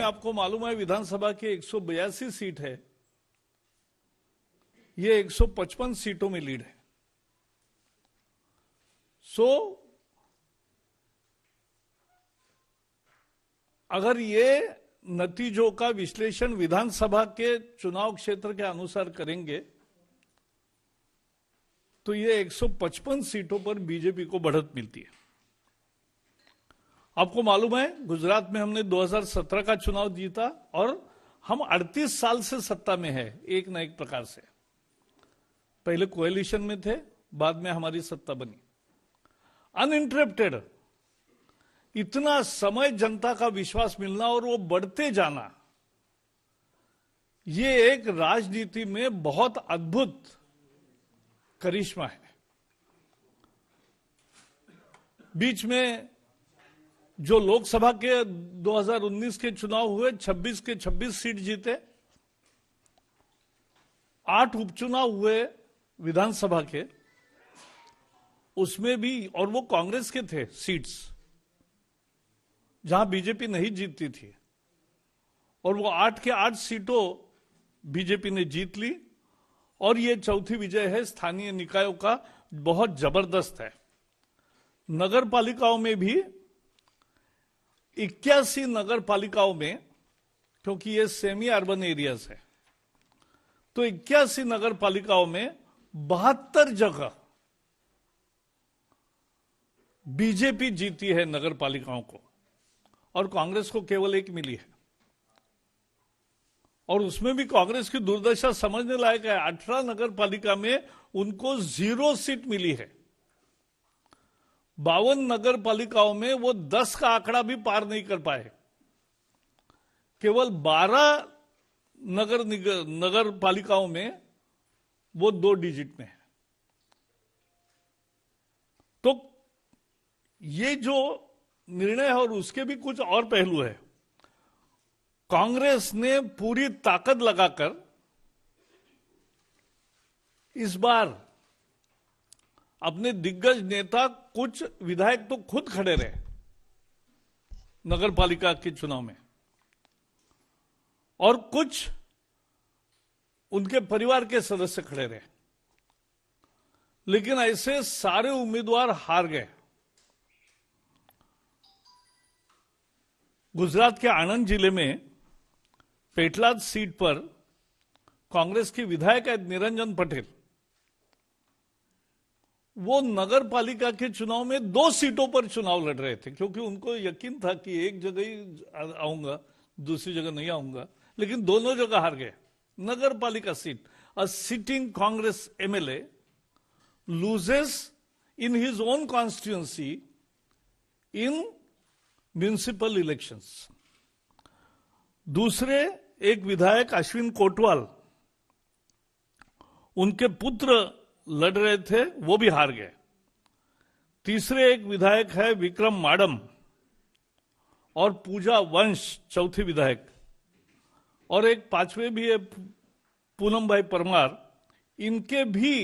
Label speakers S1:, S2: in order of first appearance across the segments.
S1: में आपको मालूम है विधानसभा की 182 सीट है, ये 155 सीटों में लीड है। अगर ये नतीजों का विश्लेषण विधानसभा के चुनाव क्षेत्र के अनुसार करेंगे तो ये 155 सीटों पर बीजेपी को बढ़त मिलती है। आपको मालूम है गुजरात में हमने 2017 का चुनाव जीता और हम 38 साल से सत्ता में है, एक ना एक प्रकार से। पहले कोएलिशन में थे, बाद में हमारी सत्ता बनी अनइंटरप्टेड। इतना समय जनता का विश्वास मिलना और वो बढ़ते जाना, ये एक राजनीति में बहुत अद्भुत करिश्मा है। बीच में जो लोकसभा के 2019 के चुनाव हुए, 26 के 26 सीट जीते, 8 उपचुनाव हुए विधानसभा के, उसमें भी, और वो कांग्रेस के थे सीट्स जहां बीजेपी नहीं जीतती थी, और वो 8 के 8 सीटों बीजेपी ने जीत ली। और ये चौथी विजय है स्थानीय निकायों का, बहुत जबरदस्त है। नगर पालिकाओं में भी 81 नगर पालिकाओं में, क्योंकि ये सेमी अर्बन एरियाज है, तो 81 नगर पालिकाओं में 72 जगह बीजेपी जीती है नगर पालिकाओं को, और कांग्रेस को केवल 1 मिली है। और उसमें भी कांग्रेस की दुर्दशा समझने लायक है। 18 नगर पालिका में उनको 0 सीट मिली है। 52 नगर पालिकाओं में वो 10 का आंकड़ा भी पार नहीं कर पाए। केवल 12 नगर पालिकाओं में वो 2 डिजिट में है। तो ये जो निर्णय है, और उसके भी कुछ और पहलू है। कांग्रेस ने पूरी ताकत लगाकर इस बार अपने दिग्गज नेता, कुछ विधायक तो खुद खड़े रहे नगर पालिका के चुनाव में, और कुछ उनके परिवार के सदस्य खड़े रहे, लेकिन ऐसे सारे उम्मीदवार हार गए। गुजरात के आणंद जिले में पेटलाद सीट पर कांग्रेस की विधायक है निरंजन पटेल। वो नगर पालिका के चुनाव में 2 सीटों पर चुनाव लड़ रहे थे, क्योंकि उनको यकीन था कि एक जगह ही आऊंगा, दूसरी जगह नहीं आऊंगा, लेकिन दोनों जगह हार गए। नगर पालिका seat, a sitting Congress MLA loses in his own constituency in municipal elections. दूसरे एक विधायक अश्विन कोटवाल, उनके पुत्र लड़ रहे थे, वो भी हार गए। तीसरे एक विधायक है विक्रम माडम, और पूजा वंश चौथी विधायक, और एक 5वें भी है पूनम भाई परमार। इनके भी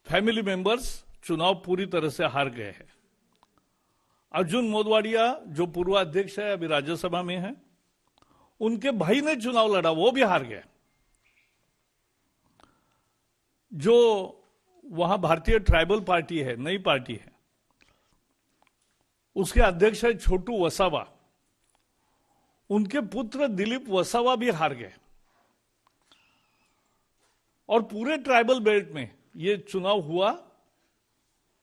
S1: फैमिली मेंबर्स चुनाव पूरी तरह से हार गए हैं। अर्जुन मोदवाडिया जो पूर्व अध्यक्ष है, अभी राज्यसभा में है, उनके भाई ने चुनाव लड़ा, वो भी हार गए। जो वहां भारतीय ट्राइबल पार्टी है, नई पार्टी है, उसके अध्यक्ष है छोटू वसावा, उनके पुत्र दिलीप वसावा भी हार गए। और पूरे ट्राइबल बेल्ट में ये चुनाव हुआ,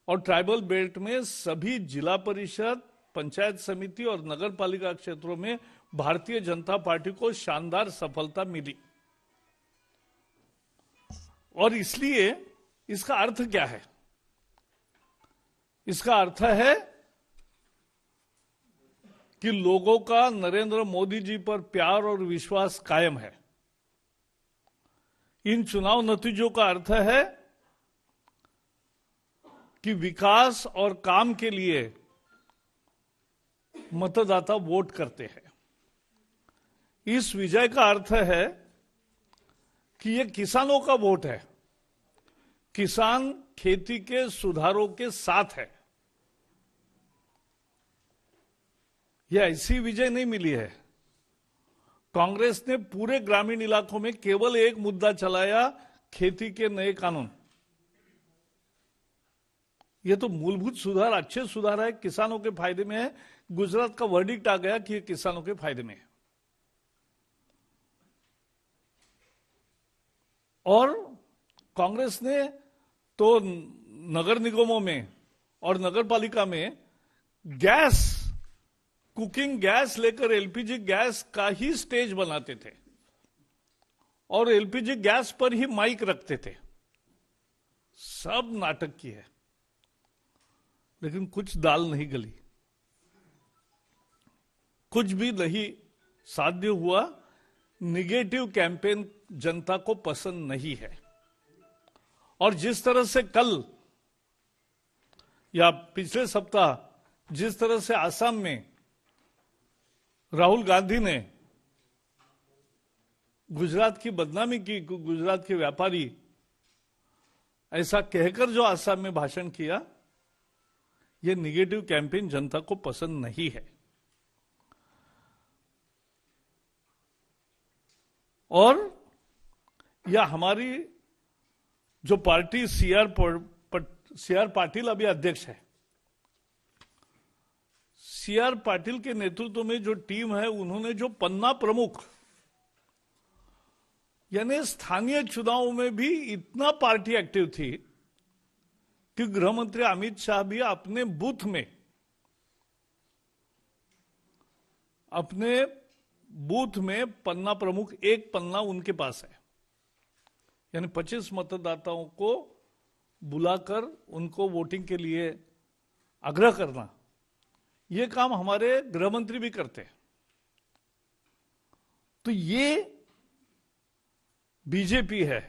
S1: और ट्राइबल बेल्ट में सभी जिला परिषद, पंचायत समिति और नगर पालिका क्षेत्रों में भारतीय जनता पार्टी को शानदार सफलता मिली। और इसलिए इसका अर्थ क्या है? इसका अर्थ है कि लोगों का नरेंद्र मोदी जी पर प्यार और विश्वास कायम है। इन चुनाव नतीजों का अर्थ है कि विकास और काम के लिए मतदाता वोट करते हैं। इस विजय का अर्थ है कि ये किसानों का वोट है। किसान खेती के सुधारों के साथ है। यह ऐसी विजय नहीं मिली है। कांग्रेस ने पूरे ग्रामीण इलाकों में केवल एक मुद्दा चलाया, खेती के नए कानून। यह तो मूलभूत सुधार, अच्छे सुधार है, किसानों के फायदे में है। गुजरात का वर्डिक्ट आ गया कि यह किसानों के फायदे में है। और कांग्रेस ने तो नगर निगमों में और नगर पालिका में गैस, कुकिंग गैस लेकर एलपीजी गैस का ही स्टेज बनाते थे और एलपीजी गैस पर ही माइक रखते थे। सब नाटक की है, लेकिन कुछ दाल नहीं गली, कुछ भी नहीं साध्य हुआ। निगेटिव कैंपेन जनता को पसंद नहीं है। और जिस तरह से कल या पिछले सप्ताह जिस तरह से असम में राहुल गांधी ने गुजरात की बदनामी की, गुजरात के व्यापारी, ऐसा कहकर जो असम में भाषण किया, यह निगेटिव कैंपेन जनता को पसंद नहीं है। और यह हमारी जो पार्टी सीआर पाटिल अभी अध्यक्ष है, सीआर पाटिल के नेतृत्व में जो टीम है, उन्होंने जो पन्ना प्रमुख, यानी स्थानीय चुनाव में भी इतना पार्टी एक्टिव थी कि गृह मंत्री अमित शाह भी अपने बूथ में, अपने बूथ में पन्ना प्रमुख, एक पन्ना उनके पास है, यानी 25 मतदाताओं को बुलाकर उनको वोटिंग के लिए आग्रह करना, यह काम हमारे गृह मंत्री भी करते हैं। तो ये बीजेपी है।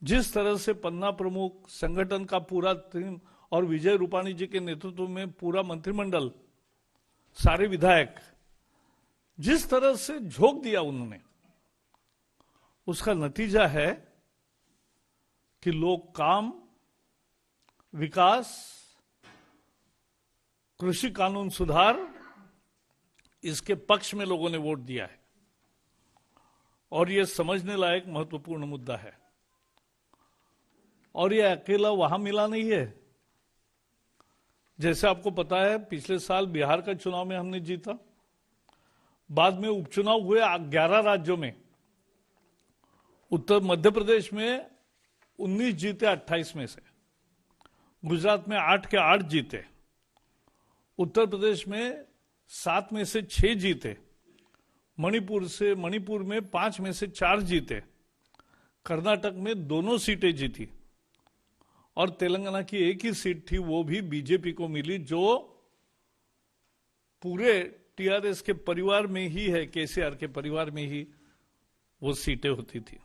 S1: जिस तरह से पन्ना प्रमुख, संगठन का पूरा टीम और विजय रूपाणी जी के नेतृत्व में पूरा मंत्रिमंडल, सारे विधायक जिस तरह से झोंक दिया उन्होंने, उसका नतीजा है कि लोग काम, विकास, कृषि कानून सुधार, इसके पक्ष में लोगों ने वोट दिया है। और यह समझने लायक महत्वपूर्ण मुद्दा है। और यह अकेला वहां मिला नहीं है। जैसे आपको पता है, पिछले साल बिहार का चुनाव में हमने जीता, बाद में उपचुनाव हुए 11 राज्यों में, उत्तर मध्य प्रदेश में 19 जीते 28 में से, गुजरात में 8 के 8 जीते, उत्तर प्रदेश में 7 में से 6 जीते, मणिपुर में 5 में से 4 जीते, कर्नाटक में 2 सीटें जीती और तेलंगाना की एक ही सीट थी, वो भी बीजेपी को मिली, जो पूरे टीआरएस के परिवार में ही है, केसीआर के परिवार में ही वो सीटें होती थी।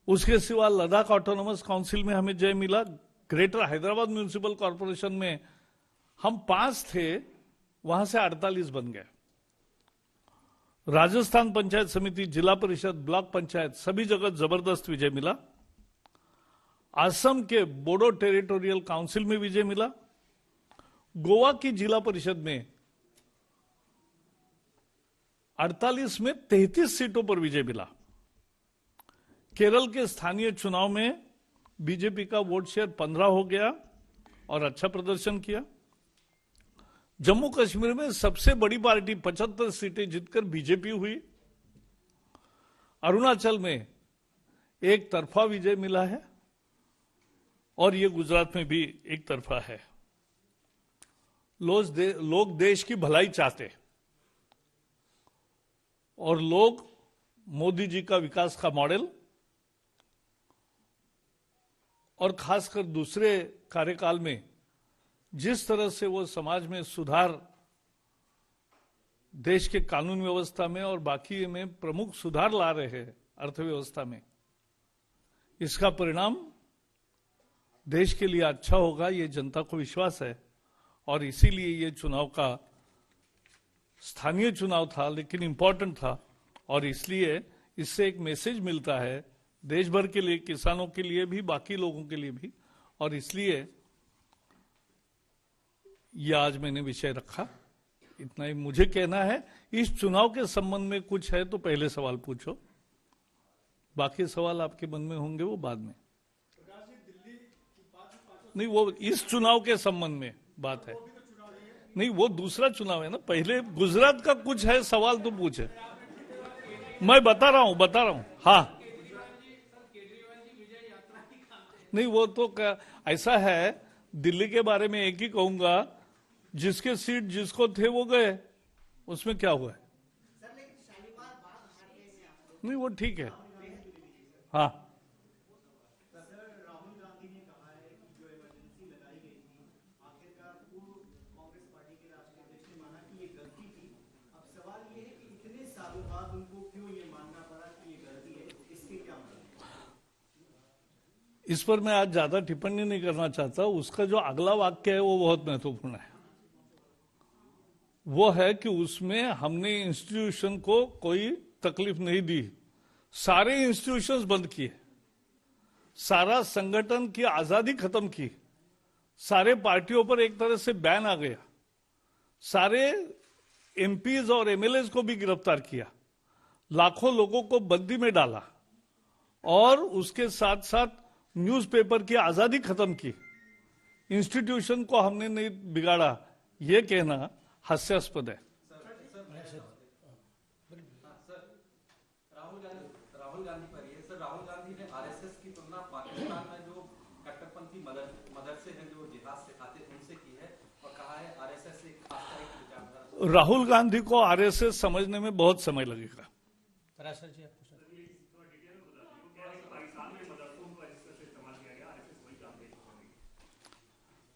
S1: उसके सिवा लद्दाख ऑटोनोमस काउंसिल में हमें जय मिला। ग्रेटर हैदराबाद म्युनिसिपल कॉर्पोरेशन में हम 5 थे, वहां से 48 बन गए। राजस्थान पंचायत समिति, जिला परिषद, ब्लॉक पंचायत, सभी जगह जबरदस्त विजय मिला। असम के बोडो टेरिटोरियल काउंसिल में विजय मिला। गोवा की जिला परिषद में 48 में 33 सीटों पर विजय मिला। केरल के स्थानीय चुनाव में बीजेपी का वोट शेयर 15 हो गया और अच्छा प्रदर्शन किया। जम्मू कश्मीर में सबसे बड़ी पार्टी 75 सीटें जीतकर बीजेपी हुई। अरुणाचल में एक तरफा विजय मिला है और यह गुजरात में भी एक तरफा है। लोग देश की भलाई चाहते और लोग मोदी जी का विकास का मॉडल और खासकर दूसरे कार्यकाल में जिस तरह से वो समाज में सुधार, देश के कानून व्यवस्था में और बाकी में प्रमुख सुधार ला रहे हैं अर्थव्यवस्था में, इसका परिणाम देश के लिए अच्छा होगा, ये जनता को विश्वास है। और इसीलिए ये चुनाव का स्थानीय चुनाव था, लेकिन इंपॉर्टेंट था और इसलिए इससे एक मैसेज मिलता है देश भर के लिए, किसानों के लिए भी, बाकी लोगों के लिए भी। और इसलिए यह आज मैंने विषय रखा इतना ही मुझे कहना है। इस चुनाव के संबंध में कुछ है तो पहले सवाल पूछो, बाकी सवाल आपके मन में होंगे वो बाद में। नहीं, वो इस चुनाव के संबंध में बात है। नहीं, वो दूसरा चुनाव है ना। पहले गुजरात का कुछ है सवाल तो पूछे। मैं बता रहा हूं। हाँ, नहीं वो तो ऐसा है, दिल्ली के बारे में एक ही कहूंगा, जिसके सीट जिसको थे वो गए, उसमें क्या हुआ है? नहीं वो ठीक है। हाँ, इस पर मैं आज ज्यादा टिप्पणी नहीं करना चाहता। उसका जो अगला वाक्य है वो बहुत महत्वपूर्ण है। वो है कि उसमें हमने इंस्टीट्यूशन को कोई तकलीफ नहीं दी, सारे इंस्टीट्यूशंस बंद किए, सारा संगठन की आजादी खत्म की, सारे पार्टियों पर एक तरह से बैन आ गया, सारे एमपीज और एमएलएज को भी गिरफ्तार किया, लाखों लोगों को बंदी में डाला, और उसके साथ साथ न्यूज़पेपर की आजादी खत्म की। इंस्टीट्यूशन को हमने नहीं बिगाड़ा, यह कहना हास्यास्पद है।
S2: राहुल गांधी पर ये सर, राहुल गांधी ने आरएसएस की तुलना पाकिस्तान में जो कट्टरपंथी मदरसे हैं जो जिहाद सिखाते थे उनसे की है, और कहा है आरएसएस एक खास तरह की विचारधारा।
S1: राहुल गांधी को आरएसएस समझने में बहुत समय लगेगा।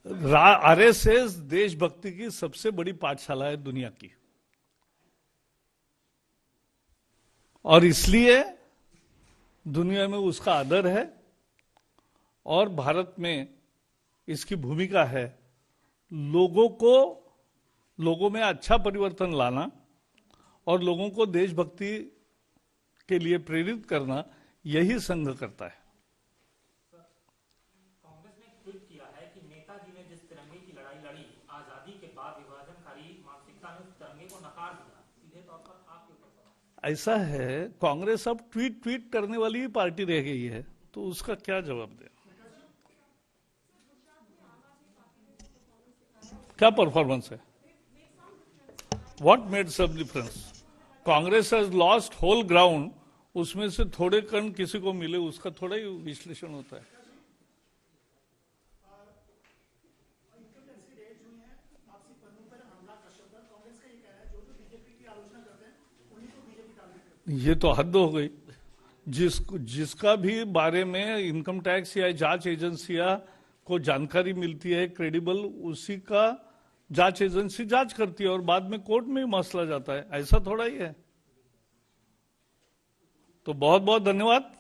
S1: आरएसएस देशभक्ति की सबसे बड़ी पाठशाला है दुनिया की, और इसलिए दुनिया में उसका आदर है, और भारत में इसकी भूमिका है लोगों में अच्छा परिवर्तन लाना और लोगों को देशभक्ति के लिए प्रेरित करना। यही संघ करता है।
S3: कांग्रेस ने ट्वीट किया है कि नेताजी ने जिस तिरंगे की लड़ाई लड़ी, आजादी के बाद विभाजनकारी मानसिकता ने उस तिरंगे को नकार दिया। सीधे तौर पर आपके ऊपर सवाल।
S1: ऐसा है, कांग्रेस अब ट्वीट करने वाली ही पार्टी रह गई है, तो उसका क्या जवाब दे? क्या परफॉर्मेंस है? What made such difference? Congress has lost whole ground, उसमें से थोड़े कण किसी को मिले, उसका थोड़ा ही विश्लेषण होता है। ये तो हद हो गई। जिसका भी बारे में इनकम टैक्स या जांच एजेंसियां को जानकारी मिलती है क्रेडिबल, उसी का जांच एजेंसी जांच करती है और बाद में कोर्ट में ही मसला जाता है। ऐसा थोड़ा ही है। तो बहुत बहुत धन्यवाद।